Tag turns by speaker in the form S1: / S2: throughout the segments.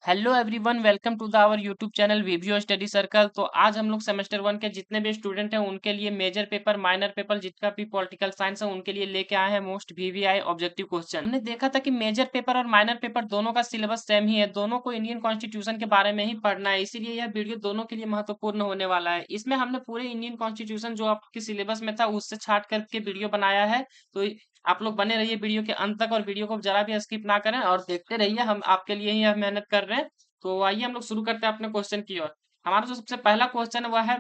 S1: Hello everyone, welcome to the our YouTube channel VVO study circle. तो आज हम लोग सेमेस्टर 1 के जितने भी स्टूडेंट हैं उनके लिए मेजर पेपर माइनर पेपर जितना भी पॉलिटिकल साइंस है उनके लिए लेके आए हैं मोस्ट वीवीआई ऑब्जेक्टिव क्वेश्चन। हमने देखा था कि मेजर पेपर और माइनर पेपर दोनों का सिलेबस सेम ही है, दोनों को इंडियन कॉन्स्टिट्यूशन के बारे में ही पढ़ना है, इसीलिए यह वीडियो दोनों के लिए महत्वपूर्ण होने वाला है। इसमें हमने पूरे इंडियन कॉन्स्टिट्यूशन जो आपके सिलेबस में था उससे छाट करके वीडियो बनाया है। तो आप लोग बने रहिए वीडियो के अंत तक और वीडियो को जरा भी स्किप ना करें और देखते रहिए, हम आपके लिए ही यह मेहनत कर रहे हैं। तो आइए हम लोग शुरू करते हैं अपने क्वेश्चन की ओर। हमारा जो सबसे पहला क्वेश्चन है वह है,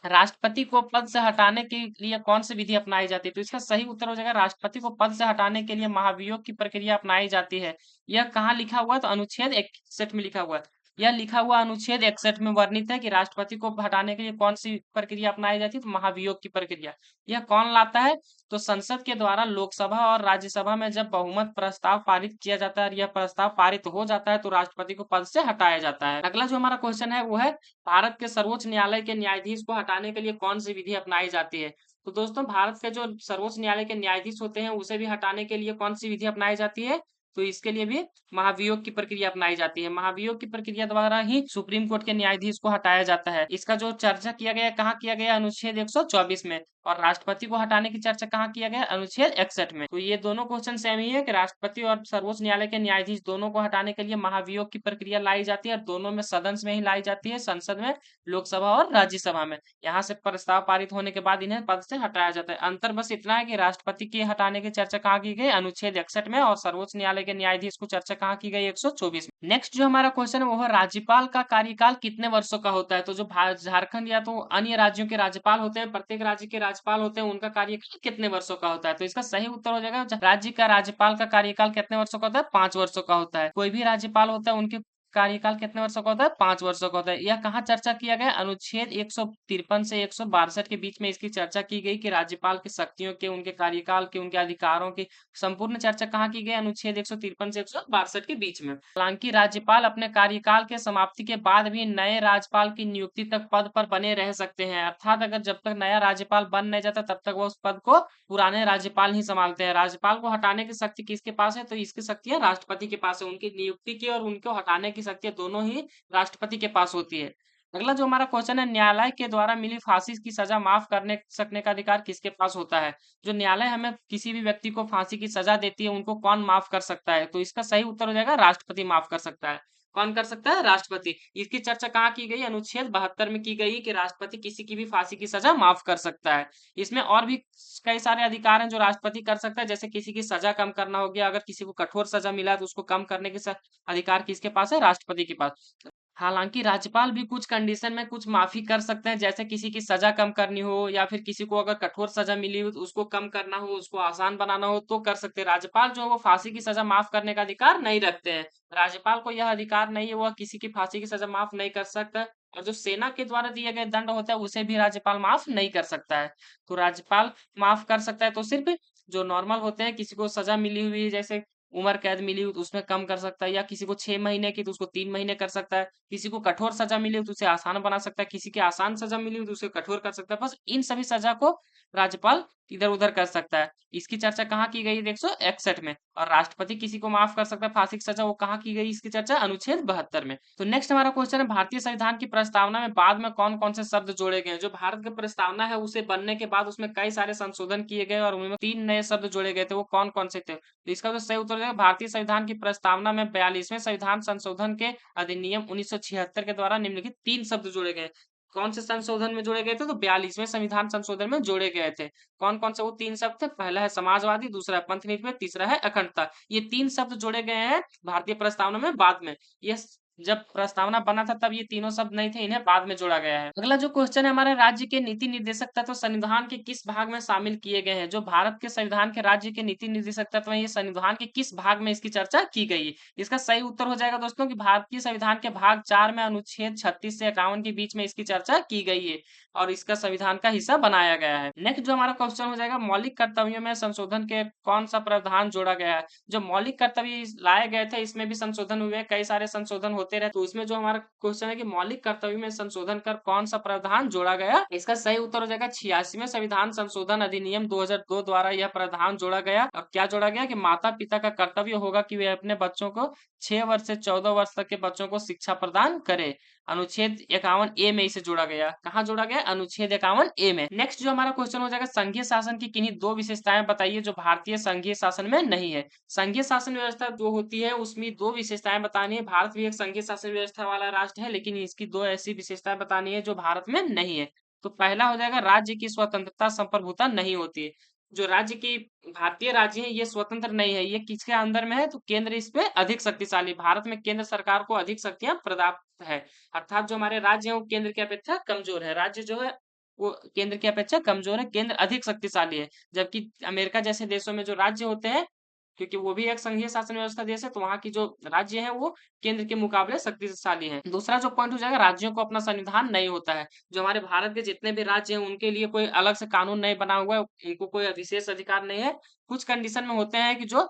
S1: राष्ट्रपति को पद से हटाने के लिए कौन सी विधि अपनाई जाती है? तो इसका सही उत्तर हो जाएगा, राष्ट्रपति को पद से हटाने के लिए महाभियोग की प्रक्रिया अपनाई जाती है। यह कहाँ लिखा हुआ है? तो अनुच्छेद 61 में लिखा हुआ है। यह लिखा हुआ अनुच्छेद 61 में वर्णित है कि राष्ट्रपति को हटाने के लिए कौन सी प्रक्रिया अपनाई जाती है? तो महाभियोग की प्रक्रिया। यह कौन लाता है? तो संसद के द्वारा लोकसभा और राज्यसभा में जब बहुमत प्रस्ताव पारित किया जाता है और यह प्रस्ताव पारित हो जाता है तो राष्ट्रपति को पद से हटाया जाता है। अगला जो हमारा क्वेश्चन है वो है, भारत के सर्वोच्च न्यायालय के न्यायाधीश को हटाने के लिए कौन सी विधि अपनाई जाती है? तो दोस्तों, भारत के जो सर्वोच्च न्यायालय के न्यायाधीश होते हैं उसे भी हटाने के लिए कौन सी विधि अपनाई जाती है? तो इसके लिए भी महाभियोग की प्रक्रिया अपनाई जाती है। महाभियोग की प्रक्रिया द्वारा ही सुप्रीम कोर्ट के न्यायाधीश को हटाया जाता है। इसका जो चर्चा किया गया, कहाँ किया गया? अनुच्छेद 124 में। और राष्ट्रपति को हटाने की चर्चा कहाँ किया गया? अनुच्छेद 61 में। तो ये दोनों क्वेश्चन सेम ही है कि राष्ट्रपति और सर्वोच्च न्यायालय के न्यायाधीश दोनों को हटाने के लिए महाभियोग की प्रक्रिया लाई जाती है और दोनों में सदन में ही लाई जाती है, संसद में, लोकसभा और राज्यसभा में। यहाँ से प्रस्ताव पारित होने के बाद इन्हें पद से हटाया जाता है। अंतर बस इतना है कि राष्ट्रपति के हटाने की चर्चा कहाँ की गई? अनुच्छेद 61 में। और सर्वोच्च न्यायालय के न्यायाधीश को चर्चा कहाँ की गई? 124 में। नेक्स्ट जो हमारा क्वेश्चन है वो है, राज्यपाल का कार्यकाल कितने वर्षों का होता है? तो जो झारखंड या तो अन्य राज्यों के राज्यपाल होते हैं, प्रत्येक राज्य के राज्यपाल होते हैं, उनका कार्यकाल कितने वर्षों का होता है? तो इसका सही उत्तर हो जाएगा, राज्य का राज्यपाल का कार्यकाल कितने वर्षों का होता है? 5 वर्षों का होता है। कोई भी राज्यपाल होता है उनके कार्यकाल कितने वर्षों का होता है? 5 वर्षों का होता है। यह कहाँ चर्चा किया गया? अनुच्छेद 153 से 162 के बीच में इसकी चर्चा की गई कि राज्यपाल की शक्तियों के, उनके कार्यकाल के, उनके अधिकारों की संपूर्ण चर्चा कहाँ की गई? अनुच्छेद 153 से 162 के बीच में। हालांकि राज्यपाल अपने कार्यकाल के समाप्ति के बाद भी नए राज्यपाल की नियुक्ति तक पद पर बने रह सकते हैं, अर्थात अगर जब तक नया राज्यपाल बन नहीं जाता तब तक वो उस पद को पुराने राज्यपाल ही संभालते हैं। राज्यपाल को हटाने की शक्ति किसके पास है? तो इसकी शक्तियां राष्ट्रपति के पास है। उनकी नियुक्ति की और उनको हटाने की शक्तियां दोनों ही राष्ट्रपति के पास होती है। अगला जो हमारा क्वेश्चन है, न्यायालय के द्वारा मिली फांसी की सजा माफ करने सकने का अधिकार किसके पास होता है? जो न्यायालय हमें किसी भी व्यक्ति को फांसी की सजा देती है उनको कौन माफ कर सकता है? तो इसका सही उत्तर हो जाएगा, राष्ट्रपति माफ कर सकता है। कौन कर सकता है? राष्ट्रपति। इसकी चर्चा कहाँ की गई? अनुच्छेद 72 में की गई कि राष्ट्रपति किसी की भी फांसी की सजा माफ कर सकता है। इसमें और भी कई सारे अधिकार हैं जो राष्ट्रपति कर सकता है, जैसे किसी की सजा कम करना हो गया। अगर किसी को कठोर सजा मिला है तो उसको कम करने के अधिकार किसके पास है? राष्ट्रपति के पास। हालांकि राज्यपाल भी कुछ कंडीशन में कुछ माफी कर सकते हैं, जैसे किसी की सजा कम करनी हो या फिर किसी को अगर कठोर सजा मिली हो तो उसको कम करना हो, उसको आसान बनाना हो तो कर सकते हैं। राज्यपाल जो है वो फांसी की सजा माफ करने का अधिकार नहीं रखते हैं। राज्यपाल को यह अधिकार नहीं है, वह किसी की फांसी की सजा माफ नहीं कर सकता। और जो सेना के द्वारा दिए गए दंड होता है उसे भी राज्यपाल माफ नहीं कर सकता है। तो राज्यपाल माफ कर सकता है तो सिर्फ जो नॉर्मल होते हैं, किसी को सजा मिली हुई है जैसे उम्र कैद मिली हो तो उसमें कम कर सकता है, या किसी को 6 महीने की तो उसको 3 महीने कर सकता है, किसी को कठोर सजा मिली हो तो उसे आसान बना सकता है, किसी की आसान सजा मिली हो तो उसे कठोर कर सकता है। बस इन सभी सजा को राज्यपाल इधर उधर कर सकता है। इसकी चर्चा कहाँ की गई है? 161 में। और राष्ट्रपति किसी को माफ कर सकता है फांसी की सजा, वो कहाँ की गई इसकी चर्चा? अनुच्छेद 72 में। तो नेक्स्ट हमारा क्वेश्चन है, भारतीय संविधान की प्रस्तावना में बाद में कौन कौन से शब्द जोड़े गए हैं? जो भारत की प्रस्तावना है उसे बनने के बाद उसमें कई सारे संशोधन किए गए और उनमें 3 नए शब्द जोड़े गए थे, वो कौन कौन से थे? तो इसका जो सही उत्तर है, भारतीय संविधान की प्रस्तावना में 42वें संविधान संशोधन के अधिनियम 1976 के द्वारा निम्नलिखित 3 शब्द जोड़े गए। कौन से संशोधन में जोड़े गए थे? तो 42वें संविधान संशोधन में जोड़े गए थे। कौन कौन से वो 3 शब्द थे? पहला है समाजवादी, दूसरा है पंथनिरपेक्ष, तीसरा है अखंडता। ये 3 शब्द जोड़े गए हैं भारतीय प्रस्तावना में बाद में। ये जब प्रस्तावना बना था तब ये तीनों शब्द नहीं थे, इन्हें बाद में जोड़ा गया है। अगला जो क्वेश्चन है, हमारे राज्य के नीति निर्देशक तत्व संविधान के किस भाग में शामिल किए गए हैं? जो भारत के संविधान के राज्य के नीति निर्देशक तत्व हैं, ये संविधान के किस भाग में इसकी चर्चा की गई है? इसका सही उत्तर हो जाएगा दोस्तों कि भारतीय संविधान के भाग 4 में अनुच्छेद 36 से 51 के बीच में इसकी चर्चा की गई है और इसका संविधान का हिस्सा बनाया गया है। नेक्स्ट जो हमारा क्वेश्चन हो जाएगा, मौलिक कर्तव्यों में संशोधन के कौन सा प्रावधान जोड़ा गया है? जो मौलिक कर्तव्य लाए गए थे इसमें भी संशोधन हुए हैं, कई सारे संशोधन होते रहे। तो उसमें जो हमारा क्वेश्चन है कि मौलिक कर्तव्य में संशोधन कर कौन सा प्रावधान जोड़ा गया? इसका सही उत्तर हो जाएगा 86वें संविधान संशोधन अधिनियम 2002 द्वारा यह प्रावधान जोड़ा गया। और क्या जोड़ा गया कि माता पिता का कर्तव्य होगा कि वे अपने बच्चों को 6 वर्ष से 14 वर्ष तक के बच्चों को शिक्षा प्रदान करे। अनुच्छेद 51 ए में इसे जोड़ा गया। कहाँ जोड़ा गया? अनुच्छेद 51 ए में। नेक्स्ट जो हमारा क्वेश्चन हो जाएगा, संघीय शासन की किन्हीं दो विशेषताएं बताइए जो भारतीय संघीय शासन में नहीं है। संघीय शासन व्यवस्था जो होती है उसमें दो विशेषताएं बतानी है। भारत भी एक संघीय शासन व्यवस्था वाला राष्ट्र है, लेकिन इसकी दो ऐसी विशेषताएं बतानी है जो भारत में नहीं है। तो पहला हो जाएगा, राज्य की स्वतंत्रता संप्रभुता नहीं होती है। जो राज्य की भारतीय राज्य है ये स्वतंत्र नहीं है, ये किसके अंदर में है? तो केंद्र इस पे अधिक शक्तिशाली। भारत में केंद्र सरकार को अधिक शक्तियां प्राप्त है, अर्थात जो हमारे राज्य है वो केंद्र की अपेक्षा कमजोर है। राज्य जो है वो केंद्र की अपेक्षा कमजोर है, केंद्र अधिक शक्तिशाली है। जबकि अमेरिका जैसे देशों में जो राज्य होते हैं, क्योंकि वो भी एक संघीय शासन व्यवस्था देश है, तो वहाँ की जो राज्य है वो केंद्र के मुकाबले शक्तिशाली है। दूसरा जो पॉइंट हो जाएगा, राज्यों को अपना संविधान नहीं होता है। जो हमारे भारत के जितने भी राज्य हैं उनके लिए कोई अलग से कानून नहीं बना हुआ है, उनको कोई विशेष अधिकार नहीं है। कुछ कंडीशन में होते हैं कि जो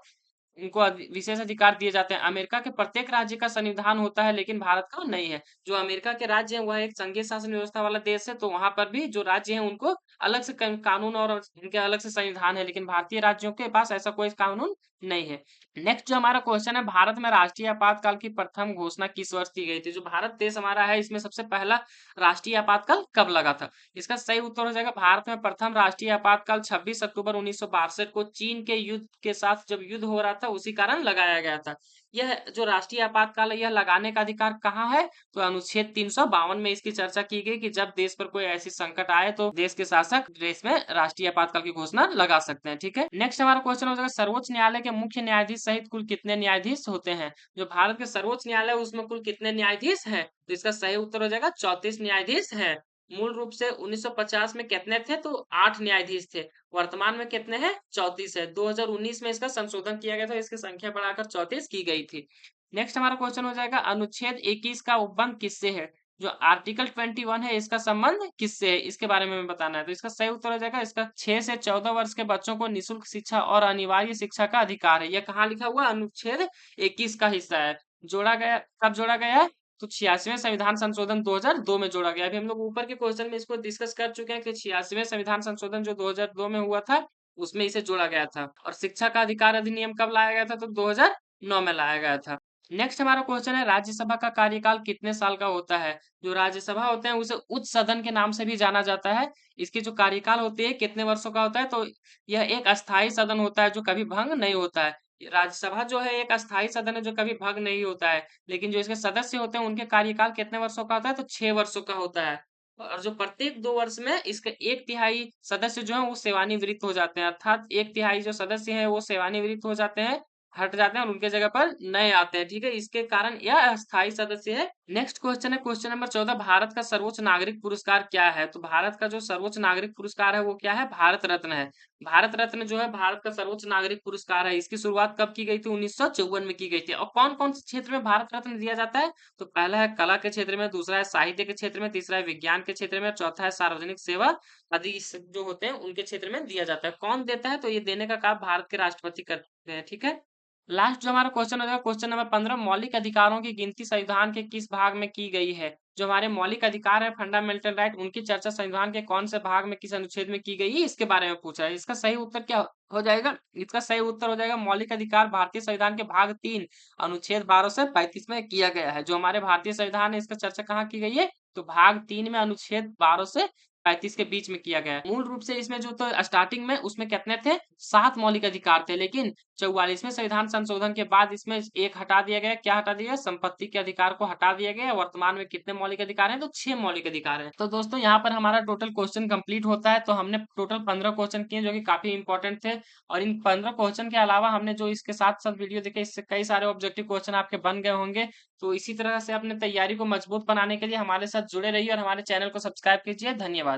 S1: उनको विशेष अधिकार दिए जाते हैं। अमेरिका के प्रत्येक राज्य का संविधान होता है, लेकिन भारत का नहीं है। जो अमेरिका के राज्य है वह एक संघीय शासन व्यवस्था वाला देश है, तो वहां पर भी जो राज्य है उनको अलग से कानून और उनके अलग से संविधान है, लेकिन भारतीय राज्यों के पास ऐसा कोई कानून नहीं है। नेक्स्ट जो हमारा क्वेश्चन है, भारत में राष्ट्रीय आपातकाल की प्रथम घोषणा किस वर्ष की गई थी? जो भारत देश हमारा है इसमें सबसे पहला राष्ट्रीय आपातकाल कब लगा था? इसका सही उत्तर हो जाएगा, भारत में प्रथम राष्ट्रीय आपातकाल 26 अक्टूबर 1962 को चीन के युद्ध के साथ जब युद्ध हो रहा था उसी कारण लगाया गया था। यह जो राष्ट्रीय आपातकाल है यह लगाने का अधिकार कहाँ है? तो अनुच्छेद 352 में इसकी चर्चा की गई कि जब देश पर कोई ऐसी संकट आए तो देश के शासक देश में राष्ट्रीय आपातकाल की घोषणा लगा सकते हैं। ठीक है, नेक्स्ट हमारा क्वेश्चन हो जाएगा, सर्वोच्च न्यायालय के मुख्य न्यायाधीश सहित कुल कितने न्यायाधीश होते हैं? जो भारत के सर्वोच्च न्यायालय है उसमें कुल कितने न्यायाधीश हैं? तो इसका सही उत्तर हो जाएगा 34 न्यायाधीश है। मूल रूप से 1950 में कितने थे? तो 8 न्यायाधीश थे। वर्तमान में कितने हैं? 34 है। 2019 में इसका संशोधन किया गया था, इसकी संख्या बढ़ाकर 34 की गई थी। नेक्स्ट हमारा क्वेश्चन हो जाएगा, अनुच्छेद 21 का उपबंध किससे है? जो आर्टिकल 21 है इसका संबंध किससे है? इसके बारे में हमें बताना है। तो इसका सही उत्तर हो जाएगा, इसका 6 से 14 वर्ष के बच्चों को निःशुल्क शिक्षा और अनिवार्य शिक्षा का अधिकार है। यह कहाँ लिखा हुआ? अनुच्छेद 21 का हिस्सा है। जोड़ा गया, कब जोड़ा गया है? तो 86वें संविधान संशोधन 2002 में जोड़ा गया। अभी हम लोग ऊपर के क्वेश्चन में इसको डिस्कस कर चुके हैं कि 86वें संविधान संशोधन जो 2002 में हुआ था उसमें इसे जोड़ा गया था। और शिक्षा का अधिकार अधिनियम कब लाया गया था? तो 2009 में लाया गया था। नेक्स्ट हमारा क्वेश्चन है, राज्यसभा का कार्यकाल कितने साल का होता है? जो राज्यसभा होते हैं उसे उच्च सदन के नाम से भी जाना जाता है। इसकी जो कार्यकाल होती है कितने वर्षों का होता है? तो यह एक अस्थायी सदन होता है जो कभी भंग नहीं होता है। राज्यसभा जो है एक अस्थायी सदन है जो कभी भंग नहीं होता है, लेकिन जो इसके सदस्य होते हैं उनके कार्यकाल कितने वर्षों का होता है? तो 6 वर्षों का होता है। और जो प्रत्येक 2 वर्ष में इसके 1/3 सदस्य जो है वो सेवानिवृत्त हो जाते हैं, अर्थात 1/3 जो सदस्य हैं वो सेवानिवृत्त हो जाते हैं, हट जाते हैं और उनके जगह पर नए आते हैं। ठीक है, इसके कारण यह अस्थायी सदस्य है। नेक्स्ट क्वेश्चन है क्वेश्चन नंबर 14, भारत का सर्वोच्च नागरिक पुरस्कार क्या है? तो भारत का जो सर्वोच्च नागरिक पुरस्कार है वो क्या है? भारत रत्न है। भारत रत्न जो है भारत का सर्वोच्च नागरिक पुरस्कार है। इसकी शुरुआत कब की गई थी? 1954 में की गई थी। और कौन कौन से क्षेत्र में भारत रत्न दिया जाता है? तो पहला है कला के क्षेत्र में, दूसरा है साहित्य के क्षेत्र में, तीसरा है विज्ञान के क्षेत्र में, चौथा है सार्वजनिक सेवा आदि जो होते हैं उनके क्षेत्र में दिया जाता है। कौन देता है? तो ये देने का काम भारत के राष्ट्रपति करते हैं। ठीक है, लास्ट जो हमारा क्वेश्चन हो जाएगा क्वेश्चन नंबर 15, मौलिक अधिकारों की गिनती संविधान के किस भाग में की गई है? जो हमारे मौलिक अधिकार है, फंडामेंटल राइट, उनकी चर्चा संविधान के कौन से भाग में किस अनुच्छेद में की गई है? इसके बारे में पूछा है। इसका सही उत्तर क्या हो जाएगा? इसका सही उत्तर हो जाएगा, मौलिक अधिकार भारतीय संविधान के भाग 3 अनुच्छेद 12 से 35 में किया गया है। जो हमारे भारतीय संविधान है इसका चर्चा कहाँ की गई है? तो भाग 3 में अनुच्छेद 12 से 35 के बीच में किया गया है। मूल रूप से इसमें जो तो स्टार्टिंग में उसमें कितने थे? 7 मौलिक अधिकार थे, लेकिन 44वें संविधान संशोधन के बाद इसमें एक हटा दिया गया। क्या हटा दिया? संपत्ति के अधिकार को हटा दिया गया। वर्तमान में कितने मौलिक अधिकार हैं? तो 6 मौलिक अधिकार हैं। तो दोस्तों यहाँ पर हमारा टोटल क्वेश्चन कंप्लीट होता है। तो हमने टोटल 15 क्वेश्चन किए जो कि काफी इंपॉर्टेंट थे। और इन 15 क्वेश्चन के अलावा हमने जो इसके साथ साथ वीडियो देखे इससे कई सारे ऑब्जेक्टिव क्वेश्चन आपके बन गए होंगे। तो इसी तरह से अपने तैयारी को मजबूत बनाने के लिए हमारे साथ जुड़े रहिए और हमारे चैनल को सब्सक्राइब कीजिए। धन्यवाद।